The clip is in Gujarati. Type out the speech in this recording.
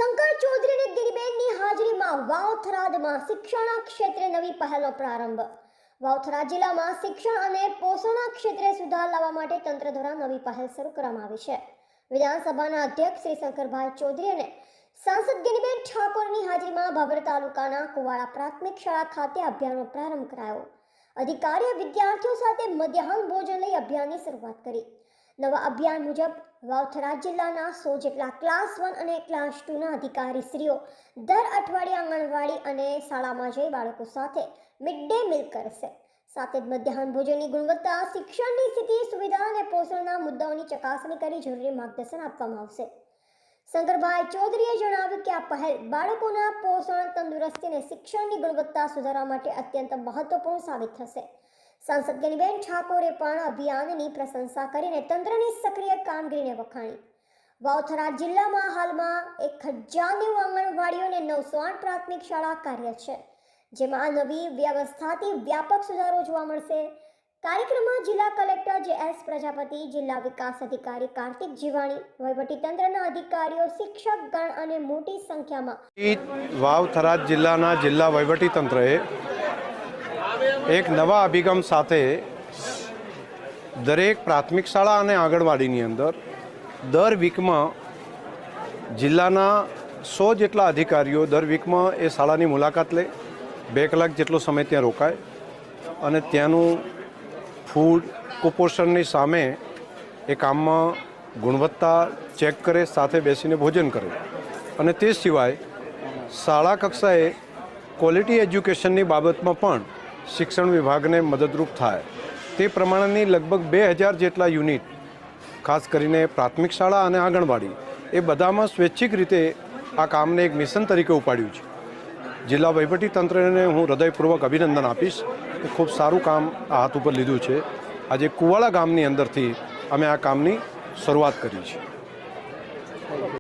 શંકર ચૌધરી અને ગિરીબેનની હાજરીમાં વાવ-થરાદમાં શિક્ષણ ક્ષેત્રે નવી પહેલનો પ્રારંભ। વાવ-થરાદ જિલ્લામાં શિક્ષણ અને પોષણ ક્ષેત્રે સુધાર લાવવા માટે તંત્ર દ્વારા નવી પહેલ શરૂ કરવામાં આવી છે। વિધાનસભાના અધ્યક્ષ શ્રી શંકરભાઈ ચૌધરી અને સાંસદ ગિરીબેન ઠાકોરની હાજરીમાં ભાભર તાલુકાના કુવાડા પ્રાથમિક શાળા ખાતે અભિયાનનો પ્રારંભ કરાયો। અધિકારીએ વિદ્યાર્થીઓ સાથે મધ્યાહન ભોજન લઈ અભિયાનની શરૂઆત કરી। નવા અભિયાન મુજબ વાવ-થરાદ જિલ્લાના 100 જેટલા ક્લાસ 1 અને ક્લાસ 2ના અધિકારીશ્રીઓ દર અઠવાડિયે આંગણવાડી અને શાળામાં જઈ બાળકો સાથે મિડ ડે મીલ કરશે। સાથે જ મધ્યાહન ભોજનની ગુણવત્તા, શિક્ષણની સ્થિતિ, સુવિધા અને પોષણના મુદ્દાઓની ચકાસણી કરી જરૂરી માર્ગદર્શન આપવામાં આવશે। શંકરભાઈ ચૌધરીએ જણાવ્યું કે આ પહેલ બાળકોના પોષણ, તંદુરસ્તી અને શિક્ષણની ગુણવત્તા સુધારવા માટે અત્યંત મહત્વપૂર્ણ સાબિત થશે। સાંસદ ગિરીબેન ઠાકોરે પણ અભિયાનની પ્રશંસા કરીને તંત્રની સક્રિય કામગીરીને વખાણી। વાવ-થરાદ જિલ્લામાં હાલમાં 1090 આંગણવાડીઓ અને 908 પ્રાથમિક શાળા કાર્યરત છે, જેમાં નવી વ્યવસ્થાથી વ્યાપક સુધારો જોવા મળશે। કાર્યક્રમમાં જિલ્લા કલેક્ટર જે.એસ. પ્રજાપતિ, જિલ્લા વિકાસ અધિકારી કાર્તિક જીવાણી, વહીવટીતંત્રના અધિકારીઓ, શિક્ષકગણ અને મોટી સંખ્યામાં વાવ-થરાદ જિલ્લાના જિલ્લા વહીવટીતંત્રએ એક નવા અભિગમ સાથે દરેક પ્રાથમિક શાળા અને આંગણવાડીની અંદર દર વીકમાં જિલ્લાના 100 જેટલા અધિકારીઓ દર વીકમાં એ શાળાની મુલાકાત લે, 2 કલાક જેટલો સમય ત્યાં રોકાય અને ત્યાંનું ફૂડ કુપોષણની સામે એ કામમાં ગુણવત્તા ચેક કરે, સાથે બેસીને ભોજન કરે અને તે સિવાય શાળા કક્ષાએ ક્વોલિટી એજ્યુકેશનની બાબતમાં પણ શિક્ષણ વિભાગને મદદરૂપ થાય તે પ્રમાણેની લગભગ 2000 જેટલા યુનિટ, ખાસ કરીને પ્રાથમિક શાળા અને આંગણવાડી એ બધામાં સ્વૈચ્છિક રીતે આ કામને એક મિશન તરીકે ઉપાડ્યું છે। જિલ્લા વહીવટીતંત્રને હું હૃદયપૂર્વક અભિનંદન આપીશ કે ખૂબ સારું કામ આ હાથ ઉપર લીધું છે। આજે કુવાડા ગામની અંદરથી અમે આ કામની શરૂઆત કરી છે।